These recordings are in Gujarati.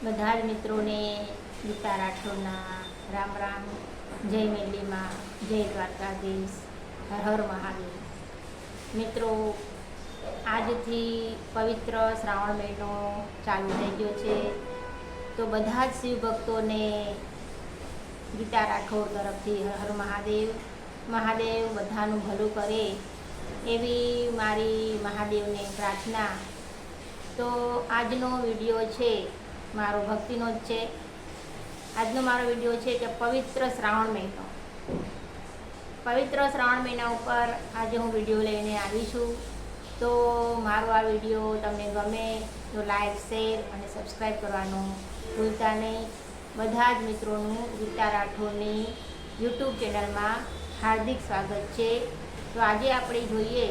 બધા જ મિત્રોને ગીતા રાઠોડના રામ રામ, જય મેરડીમાં, જય દ્વારકાધીશ, હર હર મહાદેવ. મિત્રો, આજથી પવિત્ર શ્રાવણ મહિનો ચાલુ થઈ ગયો છે, તો બધા જ શિવ ભક્તોને ગીતા રાઠોડ તરફથી હર હર મહાદેવ. મહાદેવ બધાનું ભલું કરે એવી મારી મહાદેવને પ્રાર્થના. તો આજનો વિડીયો છે મારો ભક્તિનો જ છે. આજનો મારો વિડીયો છે કે પવિત્ર શ્રાવણ મહિનો. પવિત્ર શ્રાવણ મહિના ઉપર આજે હું વિડીયો લઈને આવી છું. તો મારો આ વિડીયો તમને ગમે તો લાઈક, શેર અને સબસ્ક્રાઈબ કરવાનું ભૂલતા નહીં. બધા જ મિત્રોનું ગીતા રાઠોડની યુટ્યુબ ચેનલમાં હાર્દિક સ્વાગત છે. તો આજે આપણે જોઈએ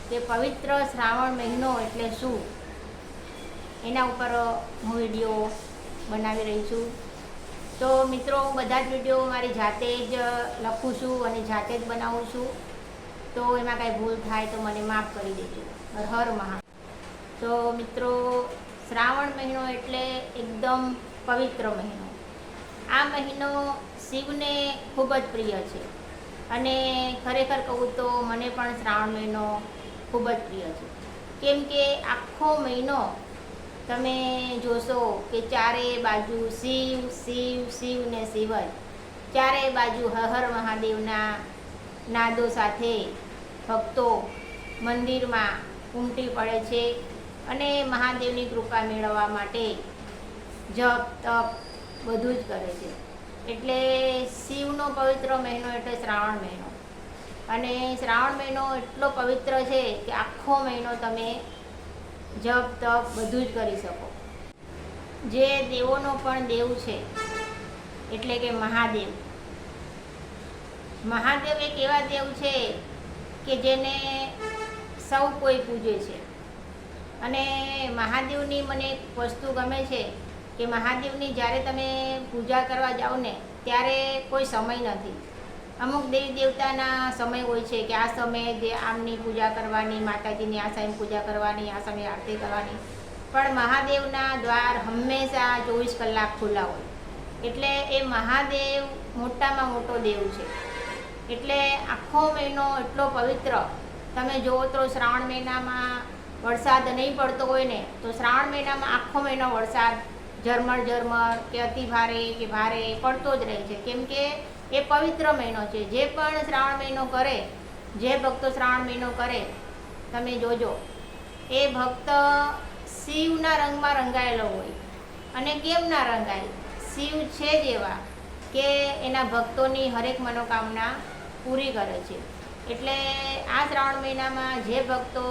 કે પવિત્ર શ્રાવણ મહિનો એટલે શું, એના ઉપર હું વિડીયો બનાવી રહી છું. તો મિત્રો, હું બધા જ વિડીયો મારી જાતે જ લખું છું અને જાતે જ બનાવું છું. તો એમાં કાંઈ ભૂલ થાય તો મને માફ કરી દેજો. હર હર મહા. તો મિત્રો, શ્રાવણ મહિનો એટલે એકદમ પવિત્ર મહિનો. આ મહિનો શિવને ખૂબ જ પ્રિય છે અને ખરેખર કહું તો મને પણ શ્રાવણ મહિનો ખૂબ જ પ્રિય છે. કેમ કે આખો મહિનો તમે જોશો કે ચારે બાજુ શિવ શિવ શિવ ને શિવ જ. ચારે બાજુ હર હર મહાદેવના નાદો સાથે ભક્તો મંદિરમાં ઉમટી પડે છે અને મહાદેવની કૃપા મેળવવા માટે જપ તપ બધું જ કરે છે. એટલે શિવનો પવિત્ર મહિનો એટલે શ્રાવણ મહિનો. અને શ્રાવણ મહિનો એટલો પવિત્ર છે કે આખો મહિનો તમે જપ તપ બધું જ કરી શકો. જે દેવોનો પણ દેવ છે એટલે કે મહાદેવ. મહાદેવ એક એવા દેવ છે કે જેને સૌ કોઈ પૂજે છે. અને મહાદેવની મને એક વસ્તુ ગમે છે કે મહાદેવની જ્યારે તમે પૂજા કરવા જાઓ ને ત્યારે કોઈ સમય નથી. અમુક દેવી દેવતાના સમય હોય છે કે આ સમયે જે આમની પૂજા કરવાની, માતાજીની આ સમયે પૂજા કરવાની, આ સમયે આરતી કરવાની. પણ મહાદેવના દ્વાર હંમેશા 24 કલાક ખુલ્લા હોય. એટલે એ મહાદેવ મોટામાં મોટો દેવ છે. એટલે આખો મહિનો એટલો પવિત્ર. તમે જુઓ તો શ્રાવણ મહિનામાં વરસાદ નહીં પડતો હોય ને, તો શ્રાવણ મહિનામાં આખો મહિનો વરસાદ ઝરમર ઝરમર કે અતિ ભારે કે ભારે પડતો જ રહે છે. કેમ કે એ પવિત્ર મહિનો છે. જે પણ શ્રાવણ મહિનો કરે, જે ભક્તો શ્રાવણ મહિનો કરે, તમે જોજો એ ભક્ત શિવના રંગમાં રંગાયેલો હોય. અને કેમ ના રંગાય? શિવ છે જ એવા કે એના ભક્તોની હરેક મનોકામના પૂરી કરે છે. એટલે આ શ્રાવણ મહિનામાં જે ભક્તો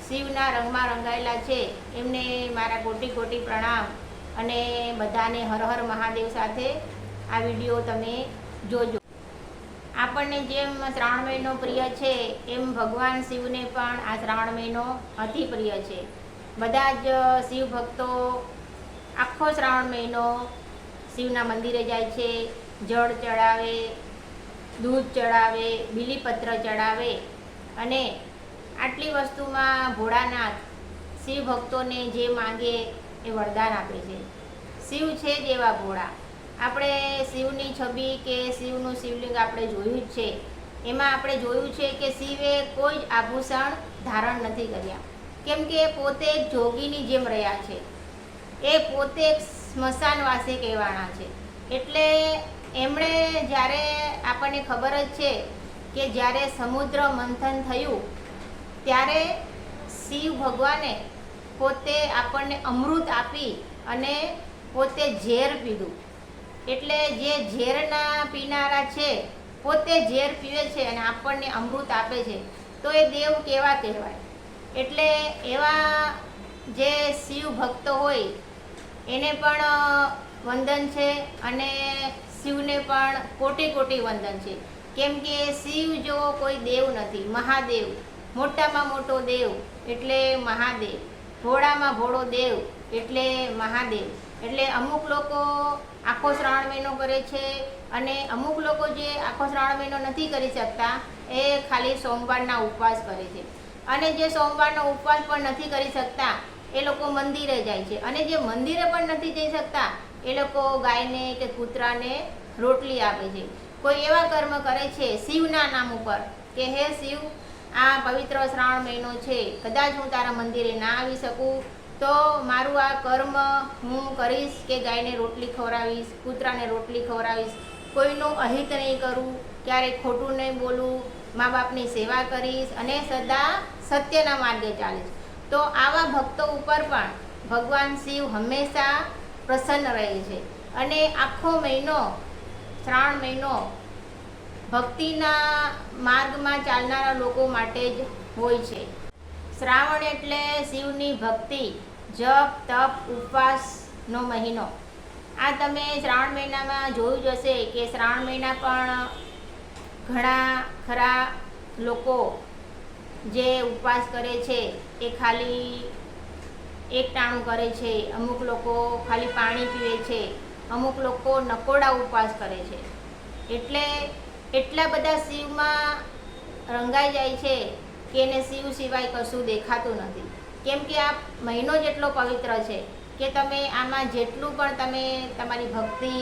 શિવના રંગમાં રંગાયેલા છે એમને મારા કોટી કોટી પ્રણામ. અને બધાને હર હર મહાદેવ સાથે આ વિડીયો તમે જોજો. આપણને જેમ શ્રાવણ મહિનો પ્રિય છે એમ ભગવાન શિવને પણ આ શ્રાવણ મહિનો અતિ પ્રિય છે. બધા જ શિવ ભક્તો આખો શ્રાવણ મહિનો શિવના મંદિરે જાય છે, જળ ચડાવે, દૂધ ચડાવે, બીલીપત્ર ચડાવે. અને આટલી વસ્તુમાં ભોળાનાથ શિવ ભક્તોને જે માંગે એ વરદાન આપે છે. શિવ છે જ એવા ભોળા. આપણે શિવની છબી કે શિવનું શિવલિંગ આપણે જોયું જ છે. એમાં આપણે જોયું છે કે શિવે કોઈ જ આભૂષણ ધારણ નથી કર્યા. કેમ કે પોતે એક જોગીની જેમ રહ્યા છે. એ પોતે એક સ્મશાનવાસી કહેવાના છે. એટલે એમણે જ્યારે આપણને ખબર જ છે કે જ્યારે સમુદ્ર મંથન થયું ત્યારે શિવ ભગવાને પોતે આપણને અમૃત આપી અને પોતે ઝેર પીધું. એટલે જે ઝેરના પીનારા છે પોતે ઝેર પીવે છે અને આપણને અમૃત આપે છે. તો એ દેવ કેવા કહેવાય? એટલે એવા જે શિવ ભક્તો હોય એને પણ વંદન છે અને શિવને પણ કોટી કોટી વંદન છે. કેમ કે શિવ જેવો કોઈ દેવ નથી. મહાદેવ મોટામાં મોટો દેવ એટલે મહાદેવ. ભોળામાં ભોળો દેવ એટલે મહાદેવ. એટલે અમુક લોકો આખો શ્રાવણ મહિનો કરે છે અને અમુક લોકો જે આખો શ્રાવણ મહિનો નથી કરી શકતા એ ખાલી સોમવારના ઉપવાસ કરે છે. અને જે સોમવારનો ઉપવાસ પણ નથી કરી શકતા એ લોકો મંદિરે જાય છે, અને જે મંદિરે પણ નથી જઈ શકતા એ લોકો ગાયને કે કૂતરાને રોટલી આપે છે. કોઈ એવા કર્મ કરે છે શિવના નામ ઉપર કે હે શિવ, આ પવિત્ર શ્રાવણ મહિનો છે, કદાચ હું તારા મંદિરે ના આવી શકું તો મારું આ કર્મ હું કરીશ કે ગાયને રોટલી ખવડાવીશ, કૂતરાને રોટલી ખવડાવીશ, કોઈનું અહિત નહીં કરું, ક્યારેય ખોટું નહીં બોલું, મા બાપની સેવા કરીશ અને સદા સત્યના માર્ગે ચાલીશ. તો આવા ભક્તો ઉપર પણ ભગવાન શિવ હંમેશા પ્રસન્ન રહે છે. અને આખો મહિનો શ્રાવણ મહિનો ભક્તિના માર્ગમાં ચાલનારા લોકો માટે જ હોય છે. શ્રાવણ એટલે શિવની ભક્તિ, જપ, તપ, ઉપવાસનો મહિનો. આ તમે શ્રાવણ મહિનામાં જોયું જ હશે કે શ્રાવણ મહિના પણ ઘણા ખરા લોકો જે ઉપવાસ કરે છે એ ખાલી એક ટાણું કરે છે, અમુક લોકો ખાલી પાણી પીવે છે, અમુક લોકો નકોડા ઉપવાસ કરે છે. એટલે એટલા બધા શિવમાં રંગાઈ જાય છે કે એને શિવ સિવાય કશું દેખાતું નથી. કેમ કે આ મહિનો જેટલો પવિત્ર છે કે તમે આમાં જેટલું પણ તમે તમારી ભક્તિ,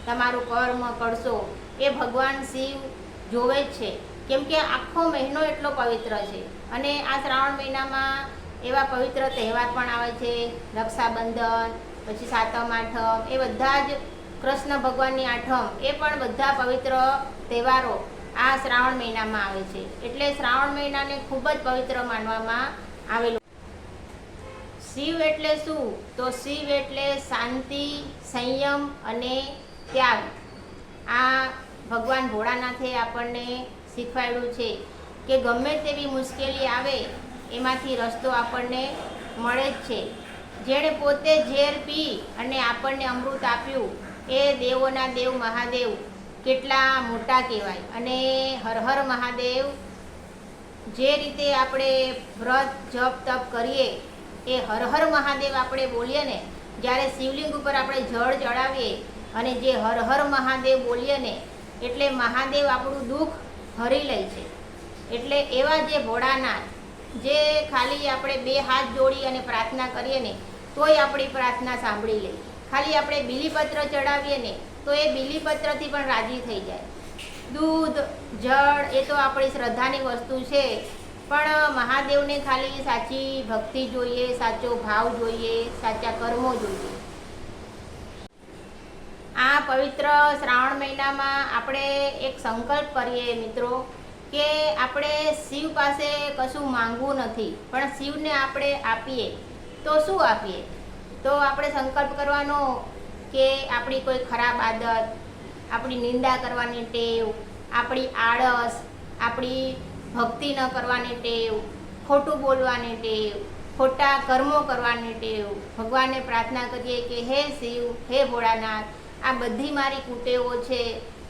તમારું કર્મ કરશો એ ભગવાન શિવ જોવે જ છે. કેમ કે આખો મહિનો એટલો પવિત્ર છે. અને આ શ્રાવણ મહિનામાં એવા પવિત્ર તહેવાર પણ આવે છે, રક્ષાબંધન, પછી સાતમ આઠમ, એ બધા જ કૃષ્ણ ભગવાનની આઠમ, એ પણ બધા પવિત્ર તહેવારો આ શ્રાવણ મહિનામાં આવે છે. એટલે શ્રાવણ મહિનાને ખૂબ જ પવિત્ર માનવામાં આવેલું. શિવ એટલે શું? તો શિવ એટલે શાંતિ, સંયમ અને ત્યાગ. આ ભગવાન ભોળાનાથે આપણને શીખવાડ્યું છે કે ગમે તેવી મુશ્કેલી આવે એમાંથી રસ્તો આપણને મળે જ છે. જેણે પોતે ઝેર પી અને આપણને અમૃત આપ્યું એ દેવોના દેવ મહાદેવ કેટલા મોટા કહેવાય. અને હર હર મહાદેવ જે રીતે આપણે વ્રત, જપ, તપ કરીએ એ હર હર મહાદેવ આપણે બોલીએ ને, જ્યારે શિવલિંગ ઉપર આપણે જળ ચડાવીએ અને જે હર હર મહાદેવ બોલીએ ને એટલે મહાદેવ આપણું દુઃખ હરી લે છે. એટલે એવા જે ભોળાનાથ, જે ખાલી આપણે બે હાથ જોડી અને પ્રાર્થના કરીએ ને તોય આપણી પ્રાર્થના સાંભળી લે. ખાલી આપણે બીલીપત્ર ચડાવીએ ને તો એ બીલીપત્રથી પણ રાજી થઈ જાય. દૂધ, જળ એ તો આપણી શ્રદ્ધાની વસ્તુ છે, પણ મહાદેવને ખાલી સાચી ભક્તિ જોઈએ, સાચો ભાવ જોઈએ, સાચા કર્મો જોઈએ. આ પવિત્ર શ્રાવણ મહિનામાં આપણે એક સંકલ્પ કરીએ મિત્રો કે આપણે શિવ પાસે કશું માંગવું નથી, પણ શિવને આપણે આપીએ. તો શું આપીએ? તો આપણે સંકલ્પ કરવાનો કે આપણી કોઈ ખરાબ આદત, આપણી નિંદા કરવાની ટેવ, આપણી આળસ, આપણી ભક્તિ ન કરવાની ટેવ, ખોટું બોલવાની ટેવ, ખોટા કર્મો કરવાની ટેવ, ભગવાનને પ્રાર્થના કરીએ કે હે શિવ, હે ભોળાનાથ, આ બધી મારી કુટેવો છે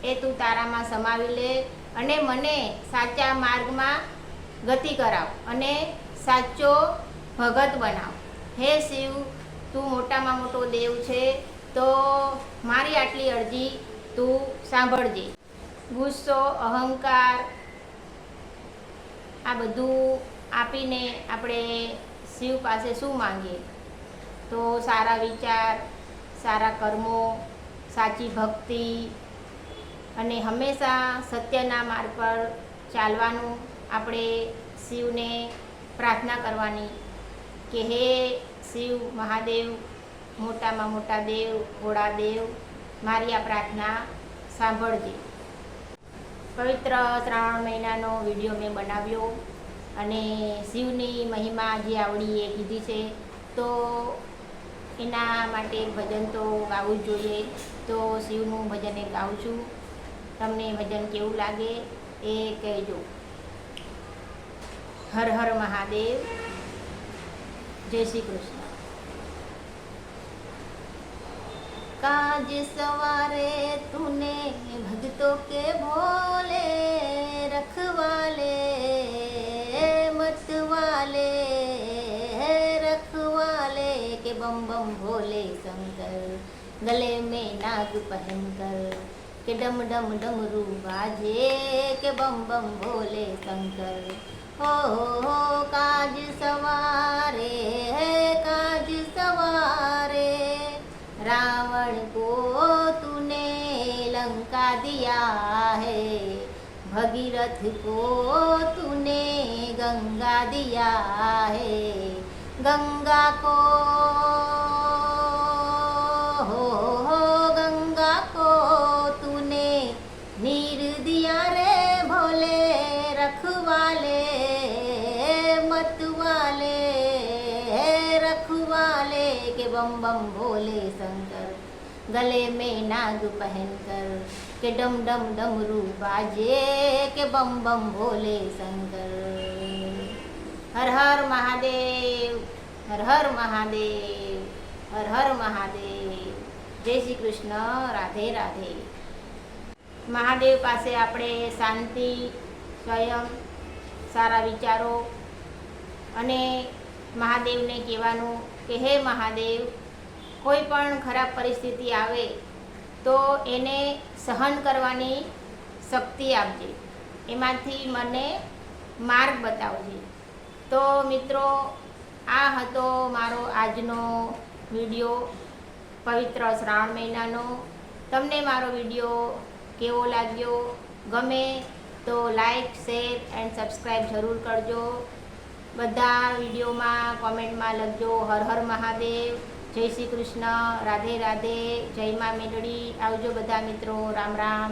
એ તું તારામાં સમાવી લે અને મને સાચા માર્ગમાં ગતિ કરાવ અને સાચો ભગત બનાવ. હે શિવ, તું મોટામાં મોટો દેવ છે, તો મારી આટલી અરજી તું સાંભળજે. ગુસ્સો, અહંકાર આ બધું આપીને આપણે શિવ પાસે શું માંગીએ? તો સારા વિચાર, સારા કર્મો, સાચી ભક્તિ અને હંમેશા સત્યના માર્ગ પર ચાલવાનું. આપણે શિવને પ્રાર્થના કરવાની કે હે શિવ મહાદેવ, મોટામાં મોટા દેવ, ભોળા દેવ, મારી આ પ્રાર્થના સાંભળજે. પવિત્ર શ્રાવણ મહિનાનો વિડીયો મેં બનાવ્યો અને શિવની મહિમા જે આવડી એ કીધી છે, તો એના માટે ભજન તો ગાવું જ જોઈએ. તો શિવનું ભજન એક ગાઉં છું. તમને ભજન કેવું લાગે એ કહેજો. હર હર મહાદેવ. જય શ્રી કૃષ્ણ. काज सवारे तूने भक्तों के भोले, रखवाले मतवाले, रखवाले के बम बम भोले शंकर, गले में नाग पहनकर के डम डम डमरू बाजे के बम बम भोले शंकर, हो काज सवारे काज सवारे, रावण को तूने लंका दिया है, भगीरथ को तूने गंगा दिया है, गंगा को गंगा को तूने नीर दिया रे भोले, रखवाले मतवाले रखवाले के बम बम भोले शंकर, गले में नाग पहनकर के डम डम डमरू बाजे, के बम बम भोले शंकर। हर हर महादेव, हर हर महादेव, हर हर महादेव। जय श्री कृष्ण, राधे राधे। મહાદેવ પાસે આપણે શાંતિ, સ્વયં, સારા વિચારો અને મહાદેવને કહેવાનું કે હે મહાદેવ, કોઈ પણ ખરાબ પરિસ્થિતિ આવે તો એને સહન કરવાની શક્તિ આપજે, એમાંથી મને માર્ગ બતાવજે। તો મિત્રો, આ હતો મારો આજનો વિડીયો પવિત્ર શ્રાવણ મહિનાનો। તમને મારો વિડીયો કેવો લાગ્યો? ગમે તો લાઈક, શેર એન્ડ સબસ્ક્રાઈબ જરૂર કરજો। બધા વિડીયોમાં કોમેન્ટમાં લખજો હર હર મહાદેવ, જય શ્રી કૃષ્ણ, રાધે રાધે, જય મા મેલડી। આવજો બધા મિત્રો, રામ રામ।